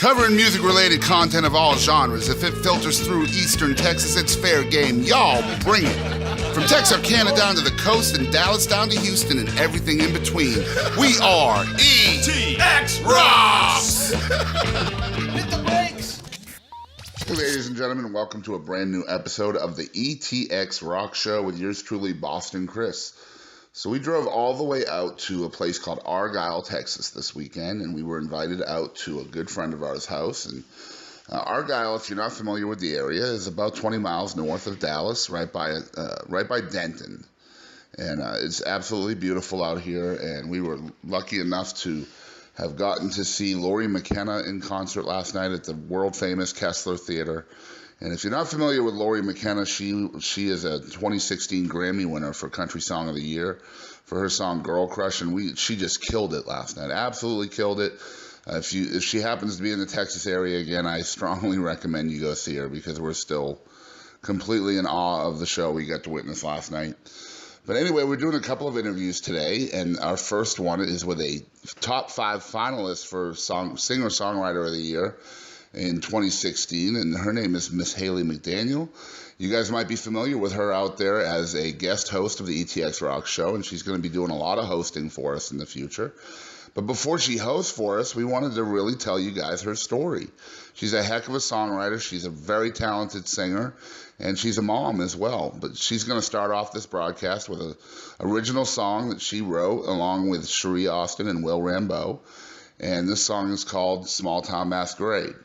Covering music-related content of all genres. If it filters through Eastern Texas, it's fair game. Y'all bring it. From Texarkana down to the coast and Dallas down to Houston and everything in between. We are ETX ROCKS! Hit the brakes! Hey, ladies and gentlemen, welcome to a brand new episode of the ETX ROCKS Show with yours truly, Boston Chris. So we drove all the way out to a place called Argyle, Texas this weekend, and we were invited out to a good friend of ours' house. And Argyle, if you're not familiar with the area, is about 20 miles north of Dallas, right by Denton. And it's absolutely beautiful out here, and we were lucky enough to have gotten to see Lori McKenna in concert last night at the world-famous Kessler Theater. And if you're not familiar with Lori McKenna, she is a 2016 Grammy winner for Country Song of the Year for her song Girl Crush, and she just killed it last night, absolutely killed it. If she happens to be in the Texas area again, I strongly recommend you go see her because we're still completely in awe of the show we got to witness last night. But anyway, we're doing a couple of interviews today, and our first one is with a top 5 finalist for Singer-Songwriter of the Year in 2016, and her name is Miss Hayley McDaniel. You guys might be familiar with her out there as a guest host of the ETX ROCKS Show, and she's going to be doing a lot of hosting for us in the future. But before she hosts for us, we wanted to really tell you guys her story. She's a heck of a songwriter, she's a very talented singer, and she's a mom as well. But she's going to start off this broadcast with an original song that she wrote along with Cherie Austin and Will Rambeau, and this song is called Small Town Masquerade.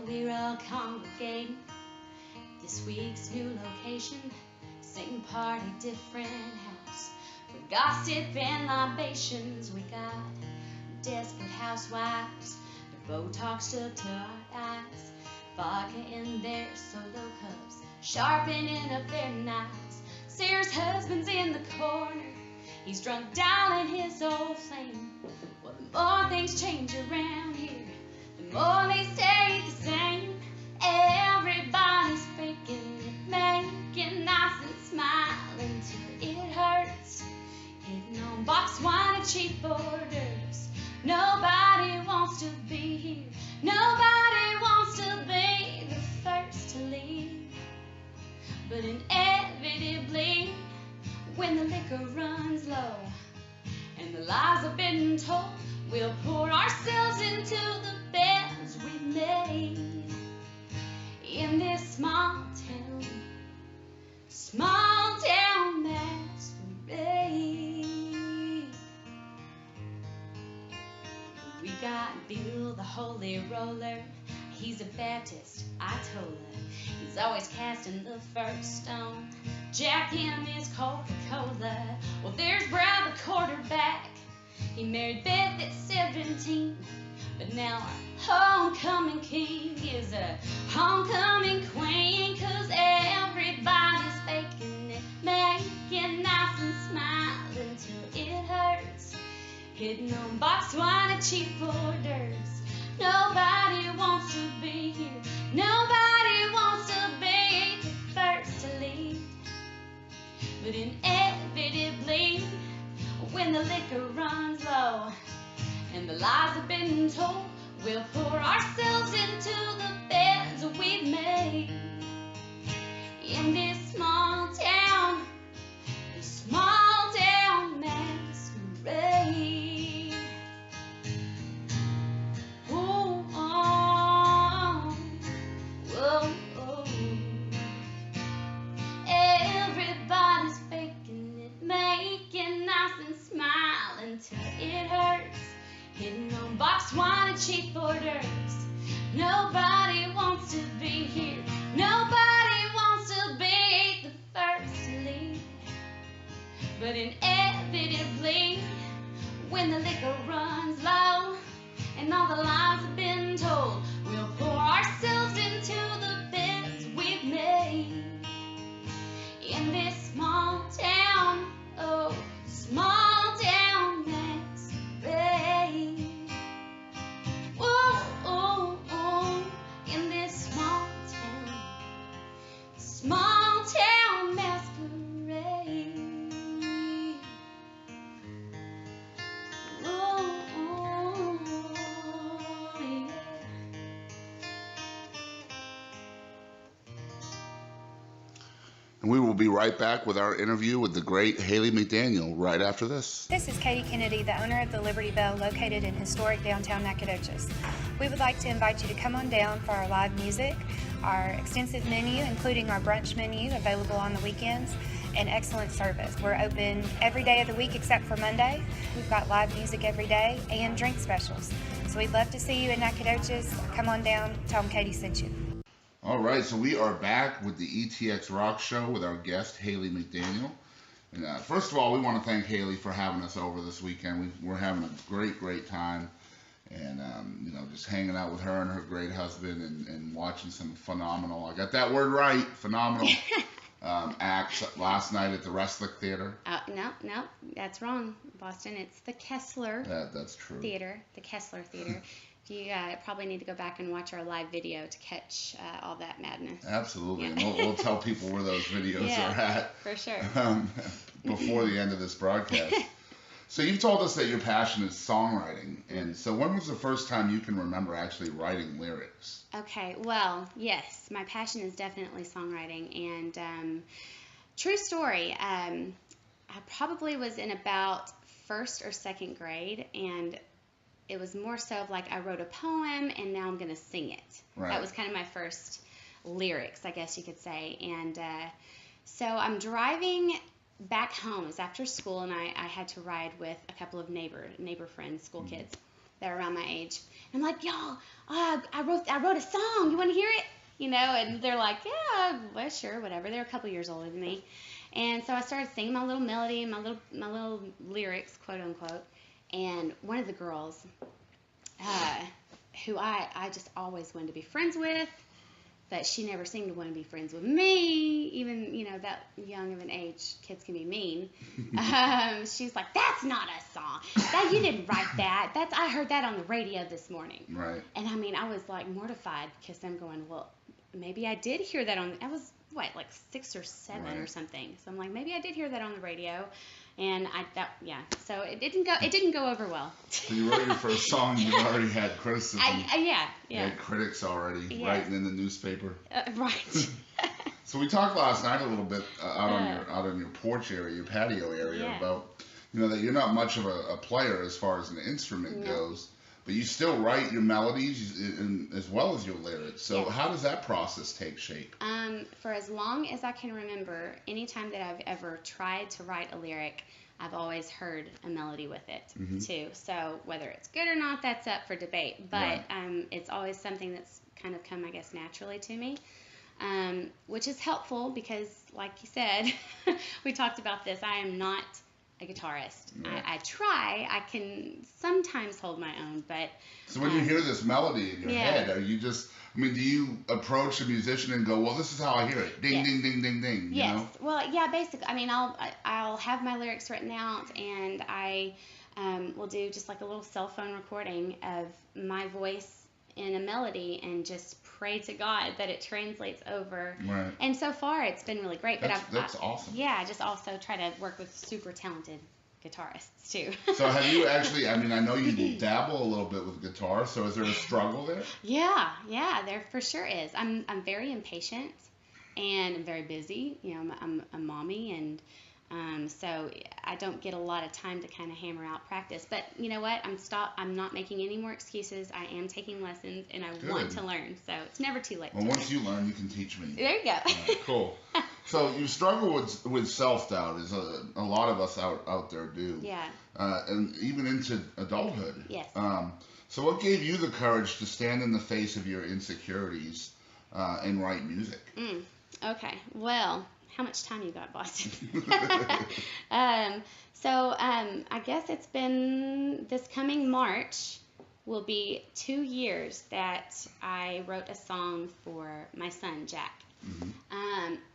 We're all congregating this week's new location, same party, different house. For gossip and libations, we got desperate housewives, their Botox up to our eyes, vodka in their solo cups, sharpening up their knives. Sarah's husband's in the corner, he's drunk down in his old flame. Well, the more things change around here, the more they stay the same. Everybody's faking it, making nice and smiling till it hurts. Hitting on box wine and cheap orders. Nobody wants to be here. Nobody wants to be the first to leave. But inevitably, when the liquor runs low and the lies have been told, we'll pour ourselves into the beds we made in this small town masquerade. We got Bill, the holy roller. He's a Baptist, I told her. He's always casting the first stone. Jack him is Coca-Cola. Well, there's Brad, the quarterback. He married Beth at 17, but now our homecoming king is a homecoming queen, 'cause everybody's faking it, making nice and smiling till it hurts, hitting on box wine and cheap orders. Nobody wants to be here, nobody wants to be the first to leave, but inevitably, when the liquor runs low and the lies have been told, we'll pour ourselves into the beds we've made in this small town masquerade. Oh, oh, oh, oh. Everybody's faking it, making nice and smiling till it hurts, hitting on box wine and cheap orders. Nobody wants to be here, nobody wants to be the first to leave, but inevitably, when the liquor runs low and all the lies have been told, we'll pour ourselves into the beds we've made in this small town, oh, small town masquerade. Whoa. And we will be right back with our interview with the great Hayley McDaniel right after this. This is Katie Kennedy, the owner of the Liberty Bell located in historic downtown Nacogdoches. We would like to invite you to come on down for our live music, our extensive menu, including our brunch menu available on the weekends, and excellent service. We're open every day of the week except for Monday. We've got live music every day and drink specials. So we'd love to see you in Nacogdoches. Come on down, tell them Katie sent you. All right, so we are back with the ETX ROCKS Show with our guest, Hayley McDaniel. And first of all, we want to thank Hayley for having us over this weekend. We're having a great time. And, just hanging out with her and her great husband and watching some phenomenal, I got that word right, phenomenal acts last night at the Wrestler Theater. No, that's wrong, Boston. It's the Kessler That's true. Theater, the Kessler Theater. You probably need to go back and watch our live video to catch all that madness. Absolutely. Yeah. And we'll tell people where those videos are at. For sure. Before the end of this broadcast. So you've told us that your passion is songwriting. And so when was the first time you can remember actually writing lyrics? Okay, well, yes, my passion is definitely songwriting. And true story, I probably was in about first or second grade, and it was more so of like I wrote a poem and now I'm going to sing it. Right. That was kind of my first lyrics, I guess you could say. And so I'm driving back home. It was after school, and I had to ride with a couple of neighbor friends, school kids that are around my age. And I'm like, y'all, I wrote a song. You want to hear it? And they're like, yeah, well, sure, whatever. They're a couple years older than me. And so I started singing my little melody and my little lyrics, quote unquote. And one of the girls, who I just always wanted to be friends with, but she never seemed to want to be friends with me, even, that young of an age, kids can be mean. She's like, that's not a song. You didn't write that. I heard that on the radio this morning. Right. And I was like mortified because I'm going, well, maybe I did hear that I was, like 6 or 7 Right. or something. So I'm like, maybe I did hear that on the radio. And so it didn't go over well. So you wrote your first song, you already had criticism. Yeah. You had critics already writing in the newspaper. Right. So we talked last night a little bit out on your porch area, your patio area, about that you're not much of a player as far as an instrument goes, but you still write your melodies as well as your lyrics. So how does that process take shape? For as long as I can remember, anytime that I've ever tried to write a lyric, I've always heard a melody with it too. So whether it's good or not, that's up for debate. But it's always something that's kind of come, I guess, naturally to me, which is helpful because, like you said, we talked about this. I am not a guitarist. Right. I try. I can sometimes hold my own, but... So when you hear this melody in your head, are you just... do you approach a musician and go, well, this is how I hear it. Ding, ding, ding, ding, ding. Yes. You know? Well, yeah, basically. I'll have my lyrics written out, and I will do just like a little cell phone recording of my voice in a melody and just pray to God that it translates over. Right. And so far, it's been really great. That's awesome. Yeah, I just also try to work with super talented guitarists too. So have you actually, I know you dabble a little bit with guitar, so is there a struggle there? Yeah, there for sure is. I'm very impatient and I'm very busy. I'm a mommy, and so I don't get a lot of time to kind of hammer out practice. But you know what? I'm not making any more excuses. I am taking lessons, and I want to learn. So it's never too late. Well, once you learn, you can teach me. There you go. Right, cool. So you struggle with self-doubt, as a lot of us out there do. Yeah. And even into adulthood. Yes. So what gave you the courage to stand in the face of your insecurities and write music? Okay. Well, how much time you got, Boston? I guess it's been this coming March will be 2 years that I wrote a song for my son, Jack.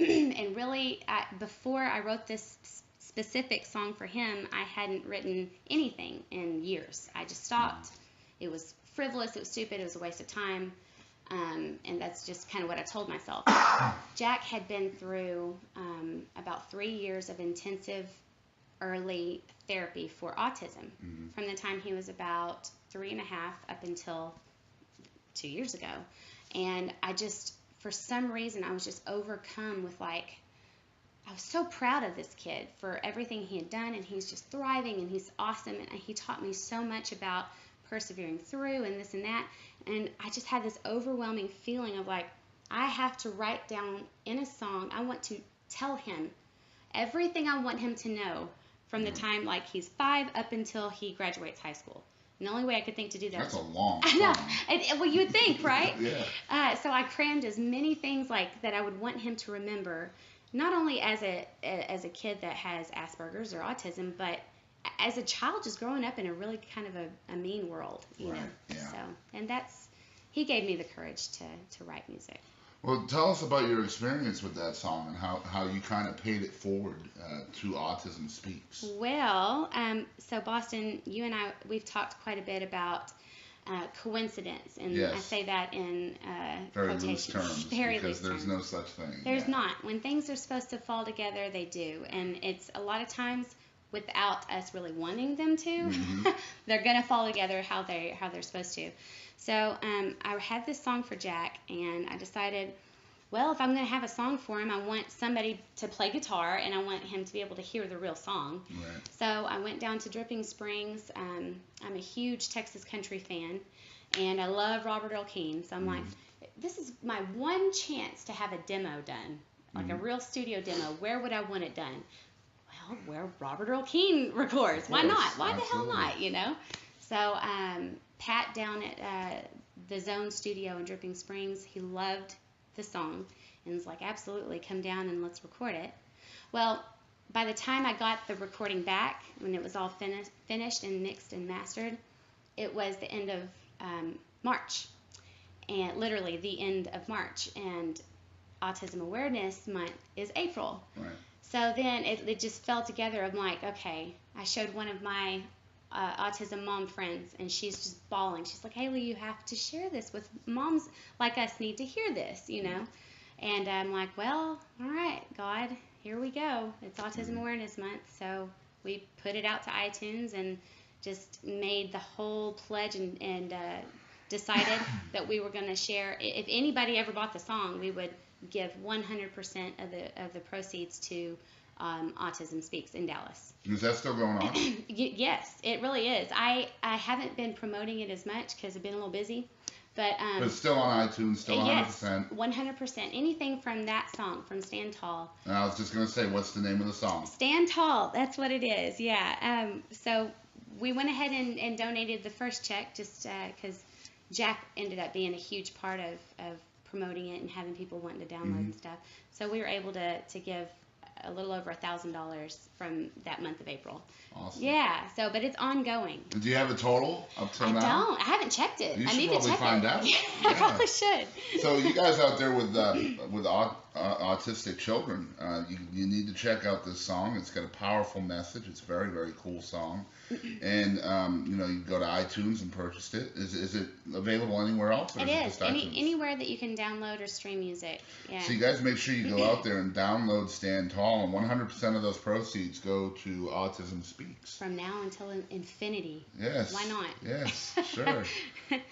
And really, before I wrote this specific song for him, I hadn't written anything in years. I just stopped. It was frivolous, it was stupid, it was a waste of time. And that's just kind of what I told myself. Jack had been through about 3 years of intensive early therapy for autism from the time he was about 3.5 up until 2 years ago. And I just, for some reason, I was just overcome with like, I was so proud of this kid for everything he had done, and he's just thriving, and he's awesome, and he taught me so much about persevering through and this and that, and I just had this overwhelming feeling of like, I have to write down in a song, I want to tell him everything I want him to know from the time like he's 5 up until he graduates high school. And the only way I could think to do that. That's a long I know. time. Well, you would think, right? Yeah. So I crammed as many things like that I would want him to remember, not only as a kid that has Asperger's or autism, but as a child just growing up in a really kind of a mean world, you know. Yeah. So, and he gave me the courage to write music. Well, tell us about your experience with that song and how you kind of paid it forward to Autism Speaks. Well, so Boston, you and I, we've talked quite a bit about coincidence, and yes. I say that in very quotations. loose terms, because there's no such thing. There's not. When things are supposed to fall together, they do, and it's a lot of times without us really wanting them to. They're gonna fall together how they're supposed to. So I had this song for Jack, and I decided, well, if I'm going to have a song for him, I want somebody to play guitar, and I want him to be able to hear the real song. Right. So I went down to Dripping Springs. I'm a huge Texas country fan, and I love Robert Earl Keen. So I'm like, this is my one chance to have a demo done, like a real studio demo. Where would I want it done? Well, where Robert Earl Keen records. Why not? Why the hell not, you know? So Pat down at the Zone Studio in Dripping Springs, he loved the song and was like, absolutely, come down and let's record it. Well, by the time I got the recording back, when it was all finished and mixed and mastered, it was the end of March, and literally the end of March, and Autism Awareness Month is April. Right. So then it just fell together. I'm like, okay, I showed one of my autism mom friends, and she's just bawling. She's like, Hayley, you have to share this with moms like us, need to hear this, you know. And I'm like, well, all right, God, here we go. It's Autism Awareness Month, so we put it out to iTunes and just made the whole pledge and decided that we were going to share. If anybody ever bought the song, we would give 100% of the proceeds to Autism Speaks in Dallas. Is that still going on? Yes, it really is. I haven't been promoting it as much because I've been a little busy, but it's still on iTunes, still 100%. Yes, 100%. Anything from that song, from Stand Tall. And I was just going to say, what's the name of the song? Stand Tall, that's what it is, yeah. So we went ahead and donated the first check just because Jack ended up being a huge part of promoting it and having people wanting to download and stuff. So we were able to give a little over $1,000 from that month of April. Awesome. Yeah. So, but it's ongoing. Do you have a total up till now? I don't. I haven't checked it. You I should need probably to check find it. out. Yeah, Yeah. I probably should. So you guys out there with autistic children, you need to check out this song. It's got a powerful message. It's a very, very cool song. And you can go to iTunes and purchase it. Is it available anywhere else? Or It is. Just anywhere that you can download or stream music. Yeah. So you guys make sure you go out there and download Stand Tall, and 100% of those proceeds go to Autism Speaks. From now until infinity. Yes. Why not? Yes, sure.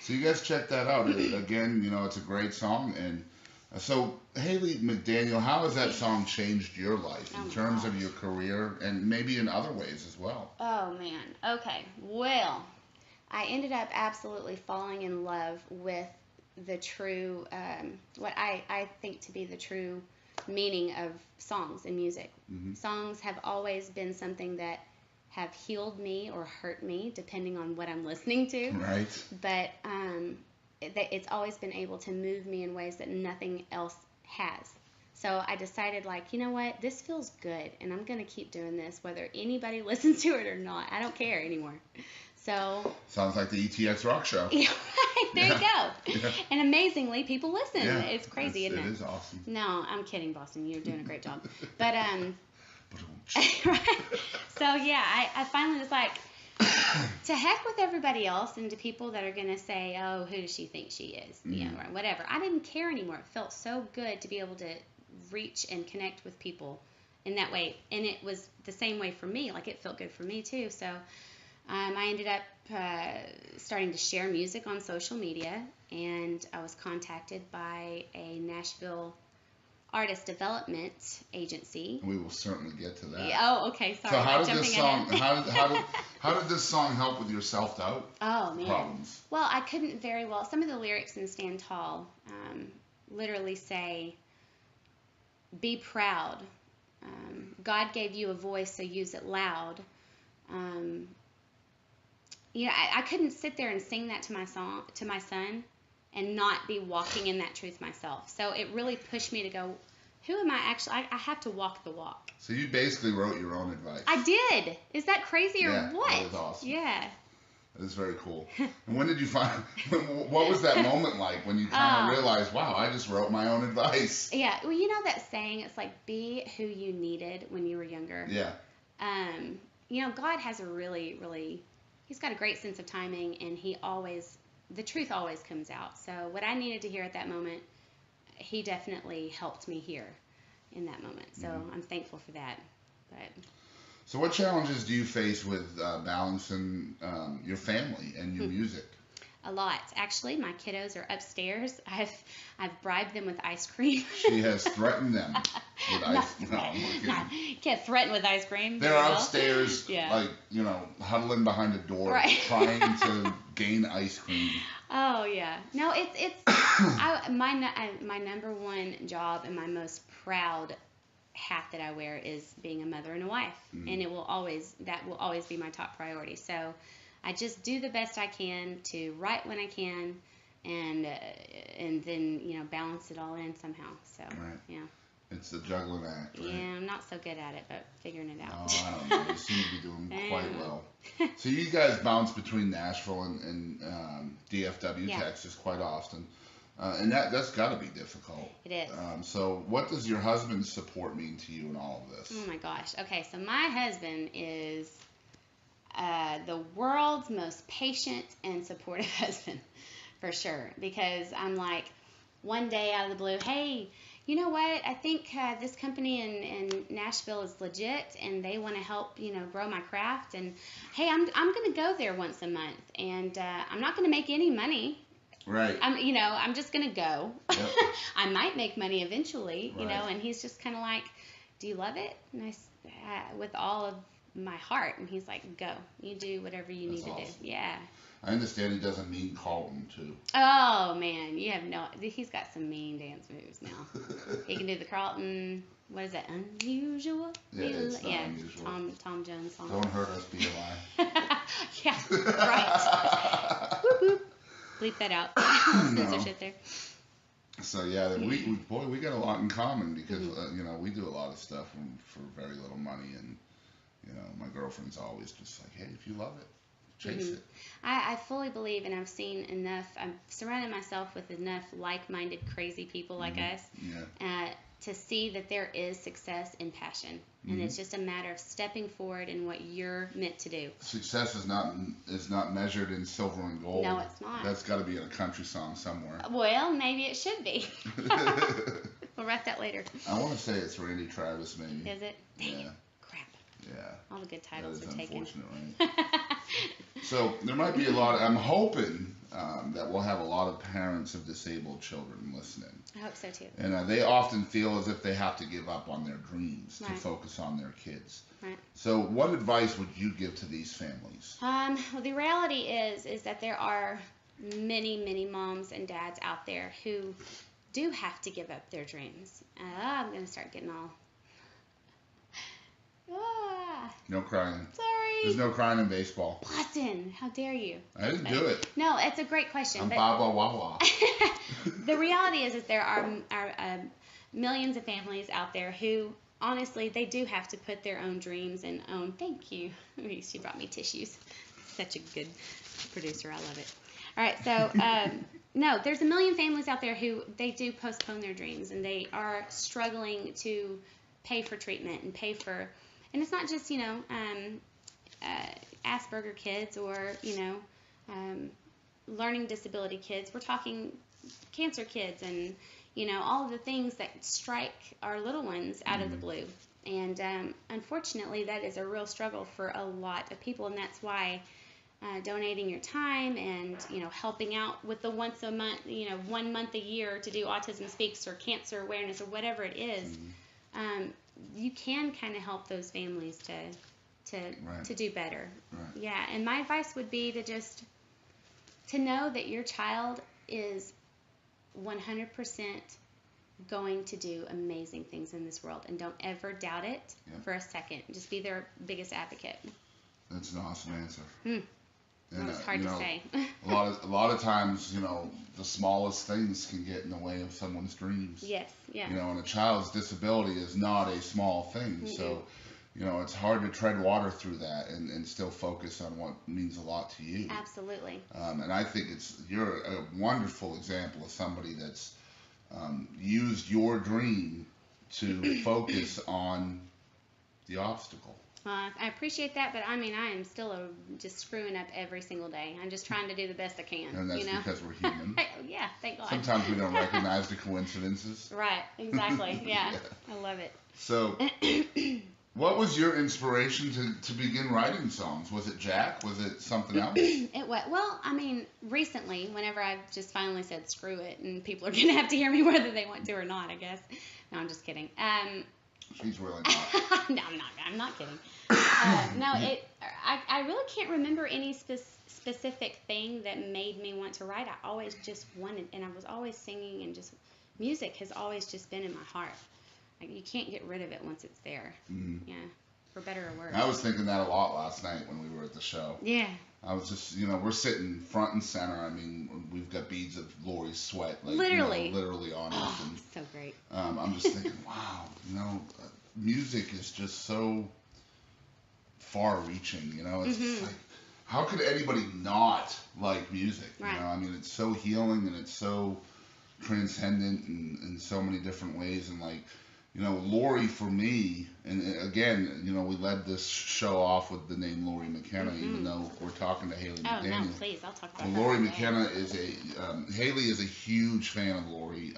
So you guys check that out. Again, it's a great song. And so, Hayley McDaniel, how has that song changed your life in terms of your career and maybe in other ways as well? Oh, man. Okay. Well, I ended up absolutely falling in love with the true, what I think to be the true meaning of songs and music. Songs have always been something that have healed me or hurt me, depending on what I'm listening to. Right. But it's always been able to move me in ways that nothing else has. So I decided, you know what? This feels good, and I'm going to keep doing this, whether anybody listens to it or not. I don't care anymore. So sounds like the ETX ROCKS Show. Yeah, there you go. Yeah. And amazingly, people listen. Yeah. It's crazy, isn't it? It is awesome. No, I'm kidding, Boston. You're doing a great job. But right. So yeah, I finally was like, to heck with everybody else and to people that are gonna say, oh, who does she think she is? Or whatever. I didn't care anymore. It felt so good to be able to reach and connect with people in that way, and it was the same way for me. It felt good for me too. So I ended up starting to share music on social media, and I was contacted by a Nashville artist development agency. We will certainly get to that. Oh, okay. Sorry. So how did jumping this song? ahead. How did this song help with your self-doubt Oh man. problems? Well, I couldn't very well. Some of the lyrics in Stand Tall literally say, "Be proud. God gave you a voice, so use it loud." I couldn't sit there and sing that to my son, and not be walking in that truth myself. So it really pushed me to go, who am I actually? I have to walk the walk. So you basically wrote your own advice. I did. Is that crazy or what? That was awesome. Yeah. That is very cool. And when did you find? What was that moment like when you kind of realized, wow, I just wrote my own advice? Yeah. Well, you know that saying, it's like, be who you needed when you were younger. Yeah. God has a really, really, he's got a great sense of timing, and the truth always comes out. So what I needed to hear at that moment, he definitely helped me hear in that moment. So I'm thankful for that. But so what challenges do you face with balancing your family and your music? A lot. Actually, my kiddos are upstairs. I've bribed them with ice cream. She has threatened them with ice cream. No, Can't threaten with ice cream. They're upstairs, like, huddling behind a door, trying to gain ice cream. Oh yeah. No, it's my number one job and my most proud hat that I wear is being a mother and a wife, and that will always be my top priority. So I just do the best I can to write when I can, and then balance it all in somehow. So yeah. It's a juggling act, right? Yeah, I'm not so good at it, but figuring it out. Oh, I don't know. You seem to be doing quite well. So you guys bounce between Nashville and DFW, Texas, quite often. And that's got to be difficult. It is. So what does your husband's support mean to you in all of this? Oh, my gosh. Okay, so my husband is the world's most patient and supportive husband, for sure. Because I'm like, one day out of the blue, hey, you know what? I think this company in Nashville is legit, and they want to help, grow my craft. And hey, I'm going to go there once a month, and I'm not going to make any money. Right. I'm just going to go. Yep. I might make money eventually, and he's just kind of like, do you love it? And with all of my heart. And he's like, go. You do whatever you need to do. Yeah. I understand he doesn't mean Carlton, too. Oh, man. He's got some mean dance moves now. He can do the Carlton, what is that, Unusual? Yeah, it's not unusual. Tom Jones song. Don't hurt us, be alive. Yeah, right. Whoop, whoop. Bleep that out. Censorship there. So yeah, we got a lot in common because we do a lot of stuff for very little money, and my girlfriend's always just like, hey, if you love it, chase it. I fully believe, and I've seen enough. I've surrounded myself with enough like-minded, crazy people like us to see that there is success in passion, and it's just a matter of stepping forward in what you're meant to do. Success is not measured in silver and gold. No, it's not. That's got to be in a country song somewhere. Well, maybe it should be. We'll write that later. I want to say it's Randy Travis, maybe. Is it? Dang it. Crap. Yeah. All the good titles that is are taken. Unfortunate, right? So there might be a lot. I'm hoping that we'll have a lot of parents of disabled children listening. I hope so too. And they often feel as if they have to give up on their dreams to focus on their kids. Right. So what advice would you give to these families? Well, the reality is that there are many, many moms and dads out there who do have to give up their dreams. I'm going to start getting all... No crying. Sorry. There's no crying in baseball. Boston, how dare you? I didn't do it. No, it's a great question. I'm blah, blah, blah, blah. The reality is there are millions of families out there who, honestly, they do have to put their own dreams and own... Thank you. She brought me tissues. Such a good producer. I love it. All right, so... No, there's a million families out there who they do postpone their dreams, and they are struggling to pay for treatment and pay for... And it's not just, Asperger kids or, learning disability kids. We're talking cancer kids and, all of the things that strike our little ones out of the blue. And unfortunately, that is a real struggle for a lot of people, and that's why donating your time and, helping out with the once a month, 1 month a year to do Autism Speaks or cancer awareness or whatever it is, you can kind of help those families to do better. Right. Yeah, and my advice would be to know that your child is 100% going to do amazing things in this world, and don't ever doubt it for a second. Just be their biggest advocate. That's an awesome answer. And, it's hard to say. a lot of times, the smallest things can get in the way of someone's dreams. Yes, yeah. And a child's disability is not a small thing. Mm-mm. So, it's hard to tread water through that and still focus on what means a lot to you. Absolutely. And I think you're a wonderful example of somebody that's used your dream to focus on the obstacle. I appreciate that, but I am still just screwing up every single day. I'm just trying to do the best I can. And that's because we're human. Yeah, thank God. Sometimes we don't recognize the coincidences. Right, exactly. Yeah, I love it. So, what was your inspiration to begin writing songs? Was it Jack? Was it something else? It was. Well, recently, whenever I've just finally said screw it, and people are going to have to hear me whether they want to or not, I guess. No, I'm just kidding. She's really not. No, I'm not kidding. No, I really can't remember any specific thing that made me want to write. I always just wanted, and I was always singing, and just music has always just been in my heart. Like, you can't get rid of it once it's there. Mm-hmm. Yeah, for better or worse. I was thinking that a lot last night when we were at the show. Yeah. I was just, we're sitting front and center. We've got beads of Lori's sweat, literally on us. Oh, and, so great. I'm just thinking, wow, music is just so far-reaching. It's just like, how could anybody not like music? Right. It's so healing and it's so transcendent in so many different ways. And Lori for me, and again, we led this show off with the name Lori McKenna, even though we're talking to Hayley McDaniel. Oh, no, please, I'll talk about that. Lori McKenna is Hayley is a huge fan of Lori,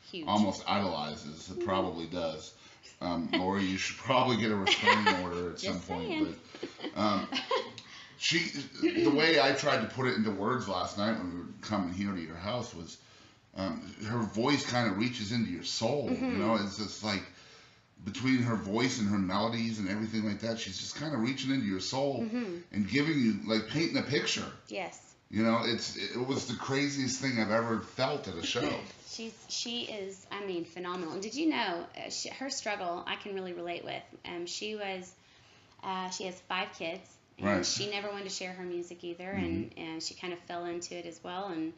huge. Almost idolizes, probably does. Lori, you should probably get a restraining order at some point. But the way I tried to put it into words last night when we were coming here to your house was, her voice kind of reaches into your soul. It's just like between her voice and her melodies and everything like that, she's just kind of reaching into your soul and giving you, like, painting a picture. Yes. It was the craziest thing I've ever felt at a show. She is, phenomenal. And did you know her struggle? I can really relate with. She has 5 kids, and she never wanted to share her music either, and she kind of fell into it as well, and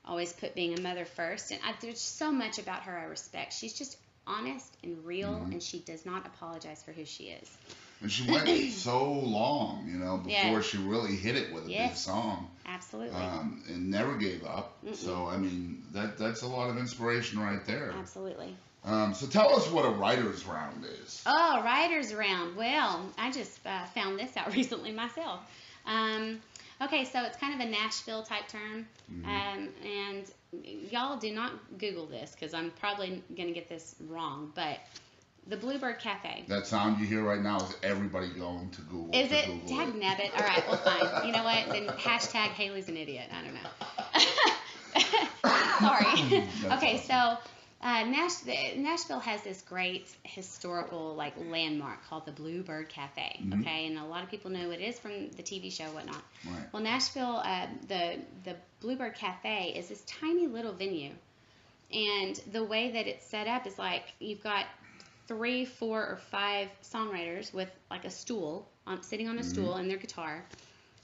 always put being a mother first. And there's so much about her I respect. She's just honest and real, and she does not apologize for who she is. And she went so long, before she really hit it with a big song. Absolutely. And never gave up. So, that's a lot of inspiration right there. Absolutely. So tell us what a writer's round is. Oh, writer's round. Well, I just found this out recently myself. Okay, so it's kind of a Nashville type term. And y'all do not Google this because I'm probably going to get this wrong, but the Bluebird Cafe. That sound you hear right now is everybody going to Google. Is it? Dag nabbit. All right, well, fine. You know what? Then hashtag Hayley's an idiot. I don't know. Sorry. Okay, so Nashville has this great historical landmark called the Bluebird Cafe. Okay, and a lot of people know it is from the TV show, whatnot. Right. Well, Nashville, the Bluebird Cafe is this tiny little venue, and the way that it's set up is you've got 3, 4, or 5 songwriters with a stool sitting on a stool and their guitar,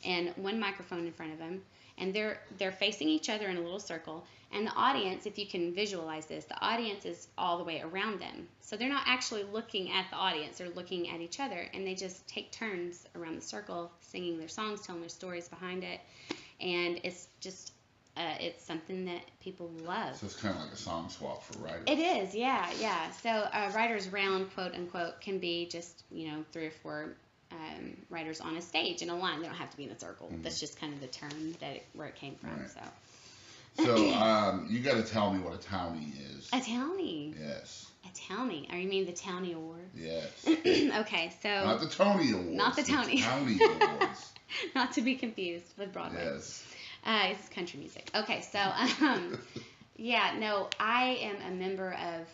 and one microphone in front of them, and they're facing each other in a little circle. And the audience, if you can visualize this, the audience is all the way around them. So they're not actually looking at the audience, they're looking at each other, and they just take turns around the circle singing their songs, telling their stories behind it. And it's just it's something that people love. So it's kind of like a song swap for writers. It is, yeah. So a writer's round, quote unquote, can be just 3 or 4 writers on a stage in a line. They don't have to be in a circle. That's just kind of the term where it came from. Right. So you got to tell me what a townie is. A townie? Yes. A Townie. Or you mean the Townie Awards? Yes. Okay, so Not the Tony Awards. Not the Tony. Townie Awards. not to be confused with Broadway. Yes. It's country music. Okay, so yeah, no, I am a member of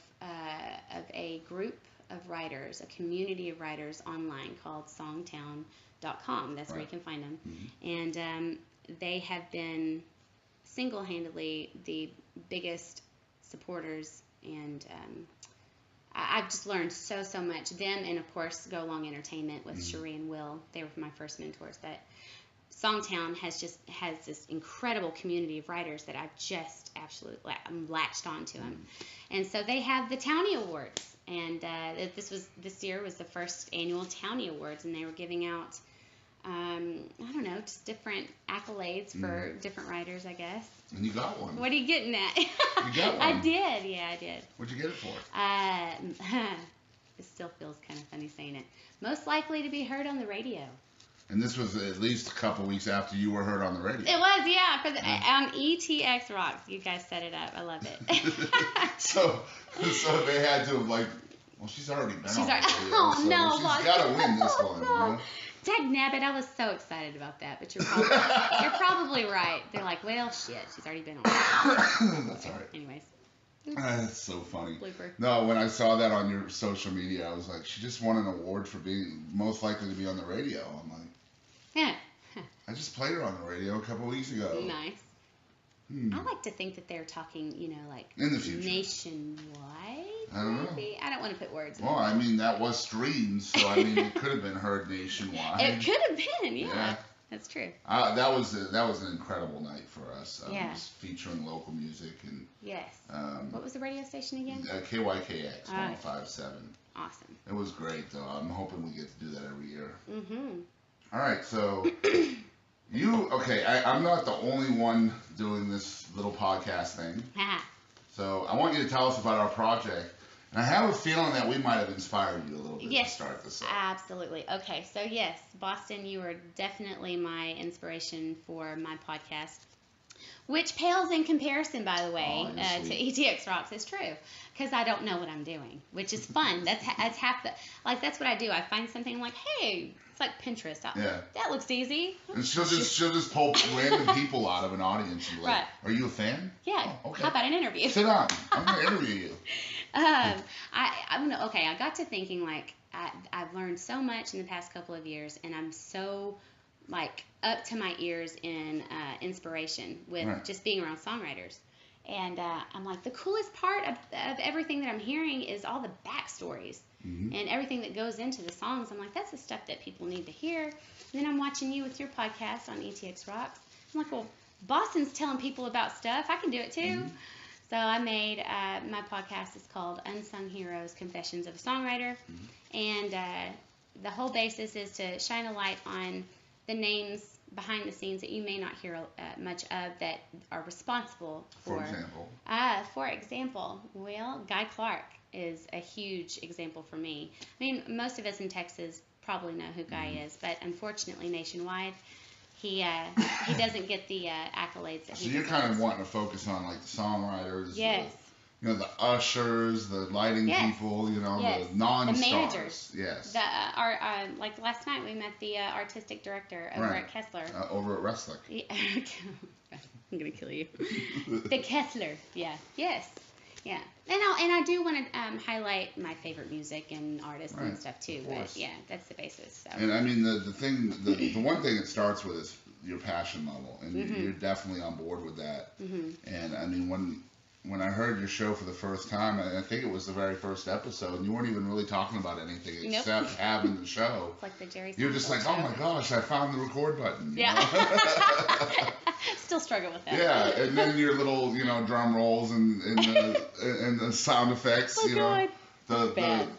a group of writers, a community of writers online called songtown.com. That's where you can find them. Mm-hmm. And they have been single-handedly the biggest supporters, and I've just learned so much. Them, and of course Go Along Entertainment with Cherie and Will, they were my first mentors. But Songtown has this incredible community of writers that I've just absolutely latched onto them. And so they have the Townie Awards, and this year was the first annual Townie Awards, and they were giving out I don't know, just different accolades for different writers, I guess. And you got one. What are you getting at? You got one. I did, yeah, I did. What'd you get it for? It still feels kind of funny saying it. Most likely to be heard on the radio. And this was at least a couple weeks after you were heard on the radio. It was, yeah, on ETX Rocks. You guys set it up. I love it. so they had to have, like, well, she's already been on the radio. Oh, so no. She's got to win this one, you know? Dagnabbit, I was so excited about that, but you're probably right. They're like, well, shit, she's already been on. That's all right. Anyways. That's so funny. Blooper. No, when I saw that on your social media, I was like, she just won an award for being most likely to be on the radio. I'm like, yeah. I just played her on the radio a couple weeks ago. Nice. I like to think that they're talking, like in the future, nationwide. I don't know. I don't want to put words. Well, I mean, that was streams, so I mean, it could have been heard nationwide. It could have been, yeah. That's true. That was an incredible night for us. Yeah. Just featuring local music and. Yes. What was the radio station again? KYKX 105.7. Awesome. It was great, though. I'm hoping we get to do that every year. Mm-hmm. All right, so I'm not the only one doing this little podcast thing. So I want you to tell us about our project. And I have a feeling that we might have inspired you a little bit to start this up. Absolutely. Okay, so yes, Boston, you are definitely my inspiration for my podcast, which pales in comparison, by the way, to ETX Rocks. It's true, because I don't know what I'm doing, which is fun. That's half the, that's what I do. I find something, I'm like, hey, it's like Pinterest. That looks easy. And she'll just pull random people out of an audience and be like, are you a fan? Yeah. Oh, okay. How about an interview? Sit down. I'm going to interview you. I got to thinking, I've learned so much in the past couple of years, and I'm so up to my ears in inspiration with just being around songwriters. And I'm like, the coolest part of everything that I'm hearing is all the backstories and everything that goes into the songs. I'm like, that's the stuff that people need to hear. And then I'm watching you with your podcast on ETX Rocks. I'm like, well, Boston's telling people about stuff. I can do it too. So I made my podcast is called Unsung Heroes, Confessions of a Songwriter. And the whole basis is to shine a light on the names behind the scenes that you may not hear much of that are responsible for example, well, Guy Clark is a huge example for me. I mean, most of us in Texas probably know who Guy is, but unfortunately nationwide, he doesn't get the accolades that he deserves. So you're kind of wanting to focus on the songwriters, yes. The ushers, the lighting people, the non-stars. The managers. Yes. Like last night we met the artistic director over at Kessler. Over at Wrestler. Yeah. I'm going to kill you. The Kessler. Yeah. Yes. Yeah. And I do want to highlight my favorite music and artists and stuff too. But yeah, that's the basis. So. And I mean, the one thing it starts with is your passion level. And you're definitely on board with that. And I mean, when I heard your show for the first time, I think it was the very first episode, and you weren't even really talking about anything except having the show. It's like the Jerry You're just like, oh my gosh, I found the record button. Yeah. Still struggle with that. Yeah, and then your little, drum rolls and the sound effects. Oh,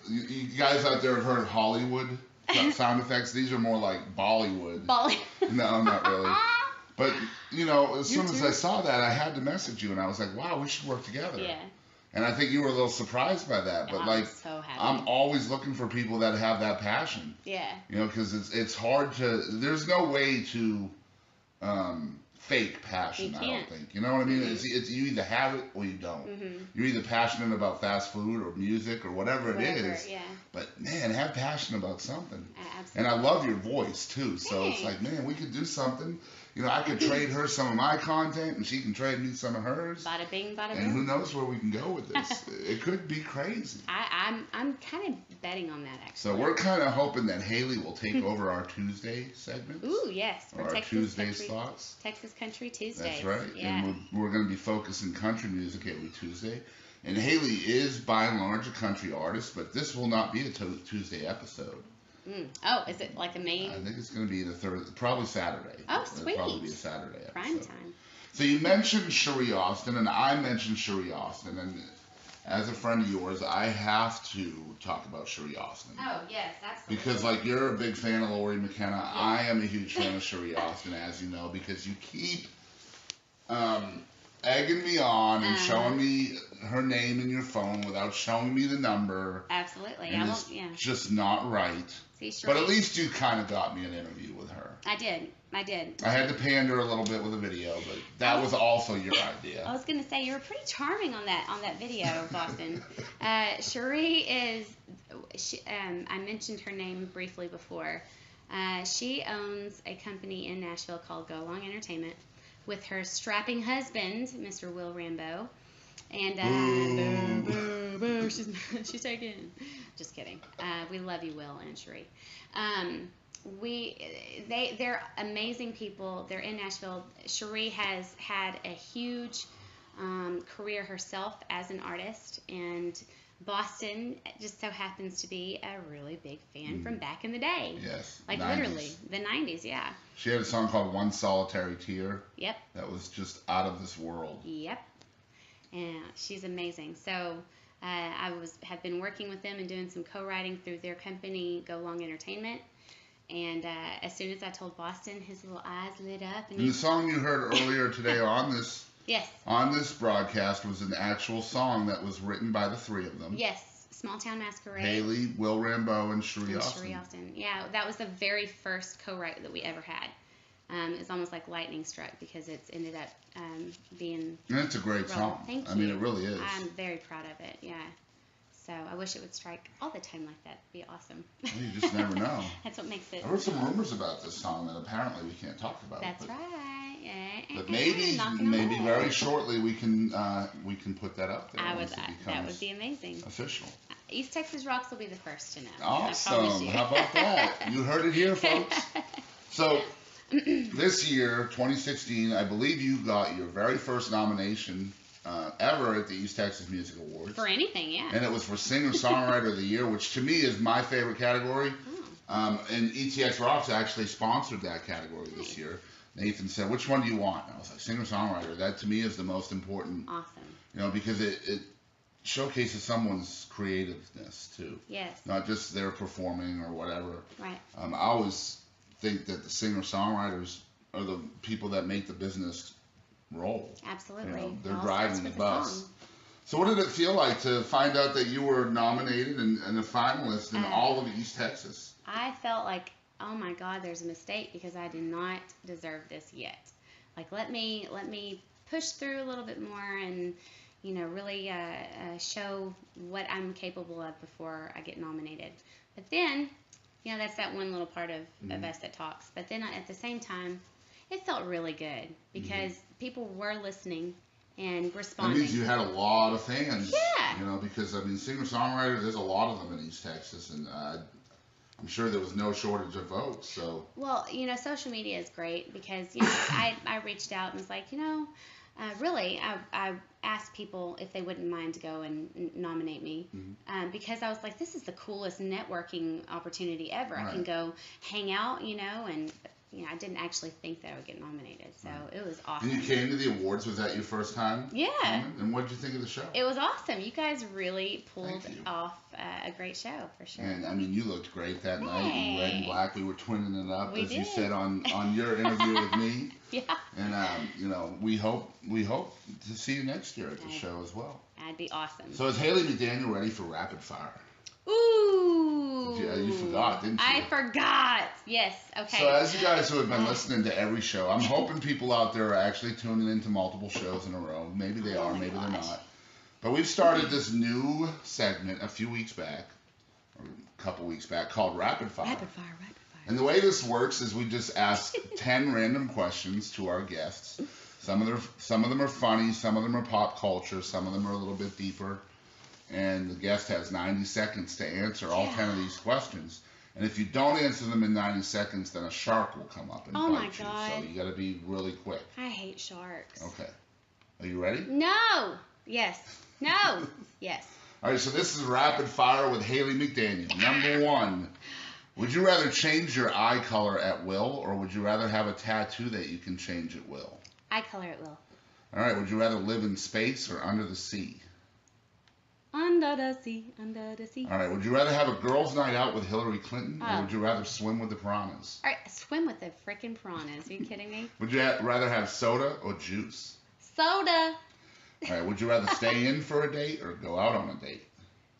you guys out there have heard of Hollywood sound effects? These are more like Bollywood. No, not really. But, as soon as I saw that, I had to message you, and I was like, wow, we should work together. Yeah. And I think you were a little surprised by that. But, I'm so happy. I'm always looking for people that have that passion. Yeah. Because it's hard to – there's no way to fake passion. You I don't can't. think. You know what I mean? It's you either have it or you don't. You're either passionate about fast food or music or whatever it is. Yeah. But man, have passion about something. Absolutely. And I love your voice too. So it's like, man, we could do something. You know, I could trade her some of my content, and she can trade me some of hers. Bada bing, bada boom. And who knows where we can go with this? It could be crazy. I'm kind of betting on that, actually. So we're kind of hoping that Hayley will take over our Tuesday segments. Ooh, yes. Or our Texas Tuesday's Country, thoughts. Texas Country Tuesdays. That's right. Yeah. And we're going to be focusing country music every Tuesday. And Hayley is by and large a country artist, but this will not be a Tuesday episode. Oh, is it like a main? I think it's going to be the third, probably Saturday. Oh, sweet. It'll probably be a Saturday episode. Prime time. So you mentioned Cherie Austin, and I mentioned Cherie Austin, and as a friend of yours, I have to talk about Cherie Austin. Oh, yes, absolutely. Because, like, you're a big fan of Lori McKenna. Yeah. I am a huge fan of Cherie Austin, as you know, because you keep egging me on and showing me her name in your phone without showing me the number. Absolutely. And it's just not right. See, Cherie, but at least you kind of got me an interview with her. I did. I had to pander a little bit with a video, but that was also your idea. I was going to say, you were pretty charming on that video, Boston. Cherie is, I mentioned her name briefly before. She owns a company in Nashville called Go Long Entertainment with her strapping husband, Mr. Will Rambo. And boo, boo, she's taken. Just kidding. We love you, Will and Cherie. They're amazing people. They're in Nashville. Cherie has had a huge career herself as an artist, and Boston just so happens to be a really big fan from back in the day. Yes. Like 90s. Literally, the 90s, yeah. She had a song called One Solitary Tear. Yep. That was just out of this world. Yep. And she's amazing. So have been working with them and doing some co-writing through their company, Go Long Entertainment. And as soon as I told Boston, his little eyes lit up. And the song you heard earlier today on this on this broadcast was an actual song that was written by the three of them. Yes, Small Town Masquerade. Hayley, Will Rambo, and Cherie Austin. Yeah, that was the very first co-write that we ever had. It's almost like lightning struck because it's ended up being. And it's a great song. Thank you. I mean, it really is. I'm very proud of it. Yeah. So I wish it would strike all the time like that. It'd be awesome. Well, you just never know. That's what makes it. There were some rumors about this song that apparently we can't talk about. That's right. Yeah. But maybe very shortly we can put that up there. That would be amazing. Official. East Texas Rocks will be the first to know. Awesome. How about that? You heard it here, folks. So this year, 2016, I believe you got your very first nomination ever at the East Texas Music Awards. For anything, yeah. And it was for Singer-Songwriter of the Year, which to me is my favorite category. And ETX Rocks actually sponsored that category this year. Nathan said, which one do you want? And I was like, Singer-Songwriter. That to me is the most important. Awesome. You know, because it showcases someone's creativeness too. Yes. Not just their performing or whatever. Right. I always think that the singer-songwriters are the people that make the business roll. Absolutely. You know, they're driving the bus. So what did it feel like to find out that you were nominated and a finalist in all of East Texas? I felt like, oh my God, there's a mistake because I do not deserve this yet. Like, let me push through a little bit more and, you know, really show what I'm capable of before I get nominated. But then, you know, that's that one little part of us that talks. But then at the same time, it felt really good because people were listening and responding. That means you had a lot of fans. Yeah. You know, because, I mean, singer-songwriters, there's a lot of them in East Texas, and I'm sure there was no shortage of votes. So. Well, you know, social media is great because, you know, I reached out and was like, you know, really, I asked people if they wouldn't mind to go and nominate me because I was like, this is the coolest networking opportunity ever. Right. I can go hang out, you know, and you know, I didn't actually think that I would get nominated, so it was awesome. And you came to the awards. Was that your first time? Yeah. And what did you think of the show? It was awesome. You guys really pulled off a great show, for sure. And, I mean, you looked great that night in red and black. We were twinning it up, we as did. you said on your interview with me. Yeah. And, you know, we hope to see you next year at the show as well. That'd be awesome. So is Hayley McDaniel ready for rapid fire? Ooh. You forgot, didn't you? I forgot. Yes. Okay. So as you guys who have been listening to every show, I'm hoping people out there are actually tuning into multiple shows in a row. Maybe they are, maybe they're not. But we've started this new segment a few weeks back, or a couple weeks back, called Rapid Fire. Rapid fire. And the way this works is we just ask 10 random questions to our guests. Some of them are funny, some of them are pop culture, some of them are a little bit deeper. And the guest has 90 seconds to answer all 10 of these questions. And if you don't answer them in 90 seconds, then a shark will come up and bite you. God. So you got to be really quick. I hate sharks. Okay. Are you ready? No. Yes. No. Yes. All right, so this is Rapid Fire with Hayley McDaniel. Number 1. Would you rather change your eye color at will, or would you rather have a tattoo that you can change at will? Eye color at will. All right, would you rather live in space or under the sea? Under the sea, under the sea. All right, would you rather have a girls' night out with Hillary Clinton, or would you rather swim with the piranhas? All right, swim with the freaking piranhas. Are you kidding me? Would you rather have soda or juice? Soda. All right, would you rather stay in for a date or go out on a date?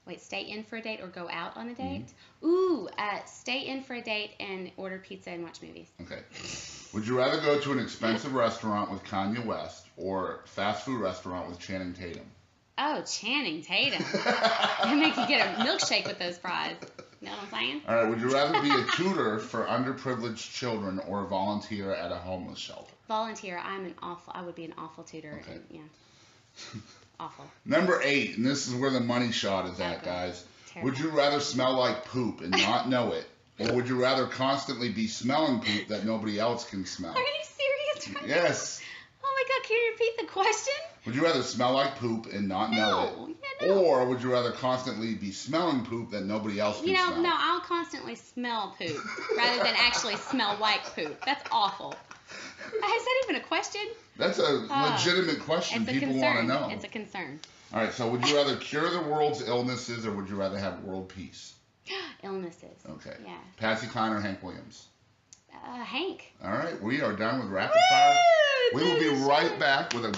Wait, stay in for a date or go out on a date? Ooh, stay in for a date and order pizza and watch movies. Okay. Would you rather go to an expensive restaurant with Kanye West or fast food restaurant with Channing Tatum? Oh, Channing Tatum. They make you get a milkshake with those fries. You know what I'm saying? All right, would you rather be a tutor for underprivileged children or volunteer at a homeless shelter? Volunteer. I would be an awful tutor. Okay. And, yeah. Awful. Number 8, and this is where the money shot is at, guys. Terrible. Would you rather smell like poop and not know it, or would you rather constantly be smelling poop that nobody else can smell? Are you serious right Yes. now? Oh my God, can you repeat the question? Would you rather smell like poop and not know it, no. or would you rather constantly be smelling poop that nobody else can smell? No, I'll constantly smell poop rather than actually smell like poop. That's awful. Is that even a question? That's a legitimate question people want to know. It's a concern. All right, so would you rather cure the world's illnesses or would you rather have world peace? Illnesses. Okay. Yeah. Patsy Cline or Hank Williams? Hank. All right, we are done with Rapid Fire. We will be right back with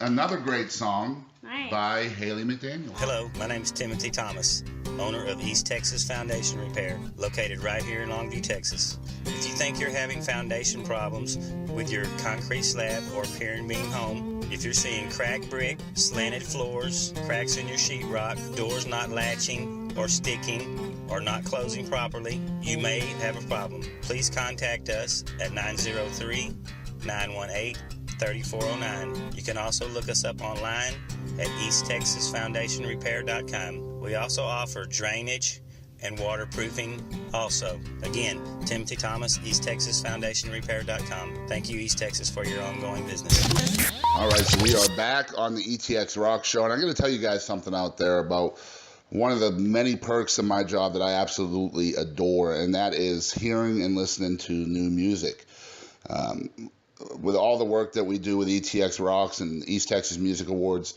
another great song by Hayley McDaniel. Hello, my name is Timothy Thomas, owner of East Texas Foundation Repair, located right here in Longview, Texas. If you think you're having foundation problems with your concrete slab or pier and beam home, if you're seeing cracked brick, slanted floors, cracks in your sheetrock, doors not latching or sticking, or not closing properly, you may have a problem. Please contact us at 903-918-3409. You can also look us up online at easttexasfoundationrepair.com. We also offer drainage and waterproofing also. Again, Timothy Thomas, easttexasfoundationrepair.com. Thank you, East Texas, for your ongoing business. All right, so we are back on the ETX ROCKS Show, and I'm going to tell you guys something out there about one of the many perks of my job that I absolutely adore, and that is hearing and listening to new music. With all the work that we do with ETX ROCKS and East Texas Music Awards,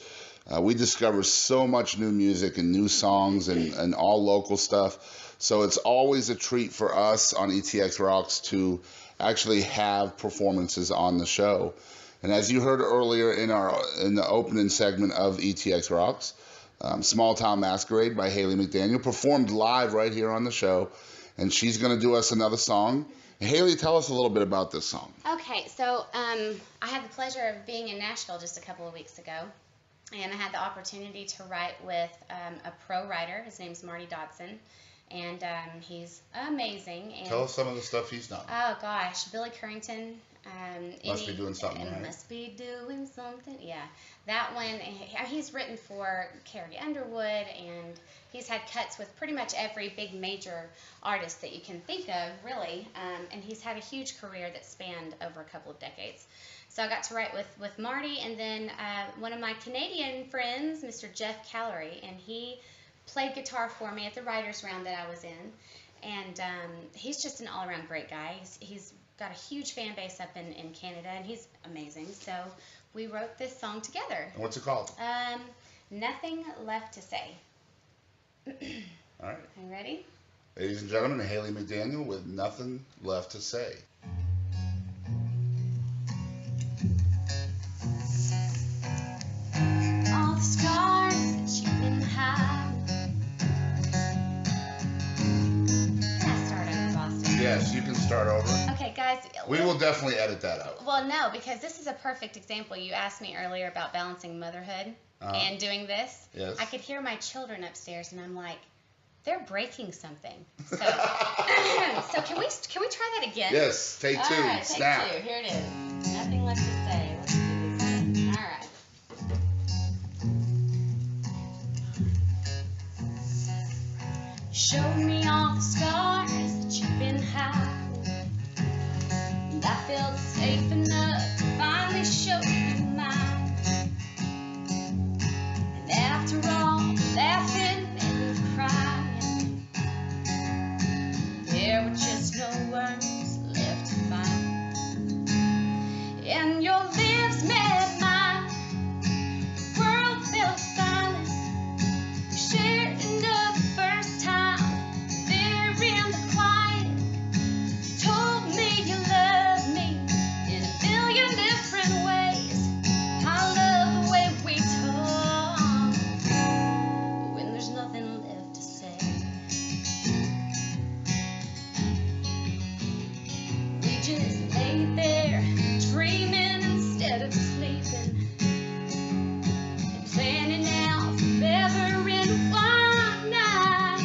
we discover so much new music and new songs and all local stuff. So it's always a treat for us on ETX ROCKS to actually have performances on the show. And as you heard earlier in the opening segment of ETX ROCKS, Small Town Masquerade by Hayley McDaniel performed live right here on the show, and she's going to do us another song. Hayley, tell us a little bit about this song. Okay, so I had the pleasure of being in Nashville just a couple of weeks ago, and I had the opportunity to write with a pro writer. His name's Marty Dodson, and he's amazing. And, Tell us some of the stuff he's done. Oh, gosh, Billy Currington. Must be doing something, right? Must be doing something, yeah. That one, he's written for Carrie Underwood, and he's had cuts with pretty much every big major artist that you can think of, really. And he's had a huge career that spanned over a couple of decades. So I got to write with Marty, and then one of my Canadian friends, Mr. Jeff Callery, and he played guitar for me at the writers' round that I was in. And he's just an all-around great guy. He's got a huge fan base up in Canada, and he's amazing. So we wrote this song together. And what's it called? Nothing Left to Say. All right. Are you ready? Ladies and gentlemen, Hayley McDaniel with Nothing Left to Say. All the scars that you've been hiding, Yes, you can start over. Okay, guys. We will definitely edit that out. Well, no, because this is a perfect example. You asked me earlier about balancing motherhood and doing this. Yes. I could hear my children upstairs, and I'm like, they're breaking something. So, so can we try that again? Yes, take two. All right, Snap. take two. Here it is. Nothing left to say. Let's do this again. All right. Show me all the scars that you've been hiding, and I felt safe enough to finally show you mine. And after all, laughing and crying, there were just no words left to find. And your lips met mine, the world fell silent. We shared another first time there in the quiet. You told me you loved me in a million different ways. I love the way we talk when there's nothing left to say. We just lay there dreaming instead of sleeping, and planning out forever in one night.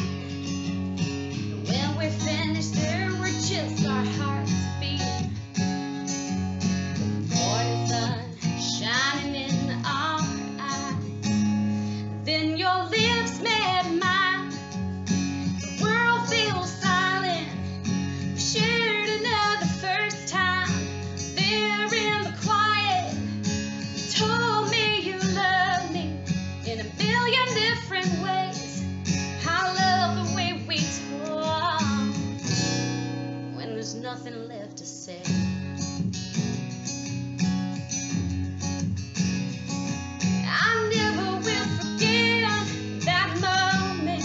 And when we're finished, there were just our hearts beating, the morning sun shining in our eyes. Then your lips met mine, the world feels silent. We shared another first time there in the quiet. You told me you loved me in a million different ways. I love the way we talk when there's nothing left to say. I never will forget that moment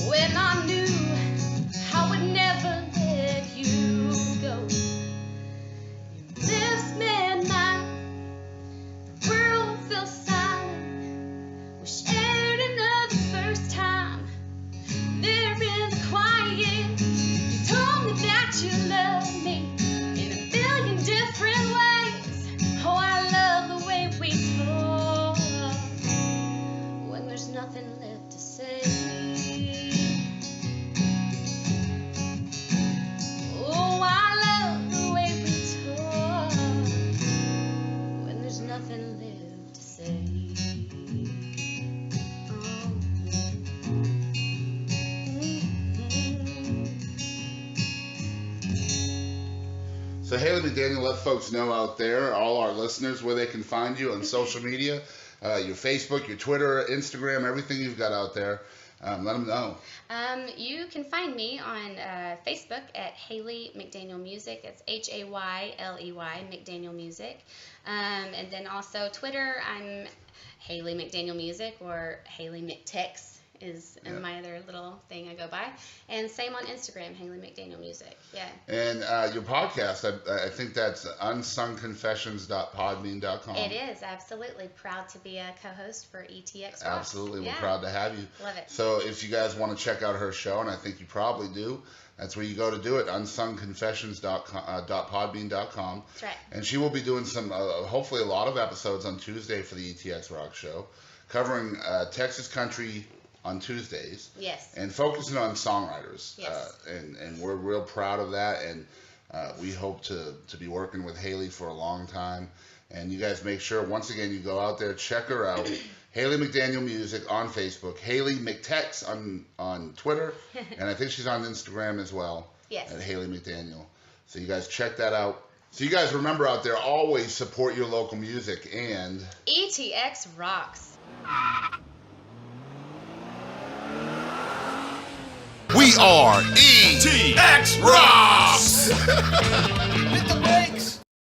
when I knew I would never let you go. Your lips met mine, the world fell silent. We shared another first time there in the quiet. You told me that you loved me in a million different ways. Oh, I love the way we talk when there's nothing left to say. Oh, I love the way we talk when there's nothing left to say. So Hayley McDaniel, let folks know out there, all our listeners, where they can find you on social media, your Facebook, your Twitter, Instagram, everything you've got out there. Let them know. You can find me on Facebook at Hayley McDaniel Music. It's Hayley McDaniel Music. And then also Twitter, I'm Hayley McDaniel Music, or Hayley McTex is my other little thing I go by. And same on Instagram, Hayley McDaniel Music. Yeah. And your podcast, I think that's unsungconfessions.podbean.com. It is, absolutely. Proud to be a co-host for ETX ROCKS. Absolutely. Yeah. We're proud to have you. Love it. So if you guys want to check out her show, and I think you probably do, that's where you go to do it, unsungconfessions.podbean.com. That's right. And she will be doing some, hopefully a lot of episodes on Tuesday for the ETX ROCKS Show, covering Texas country on Tuesdays. Yes. And focusing on songwriters. Yes. And we're real proud of that. And we hope to be working with Hayley for a long time. And you guys make sure, once again, you go out there, check her out. Hayley McDaniel Music on Facebook. Hayley McTex on Twitter. And I think she's on Instagram as well. Yes. At Hayley McDaniel. So you guys check that out. So you guys remember out there, always support your local music and ETX rocks. We are ETX ROCKS! Hit the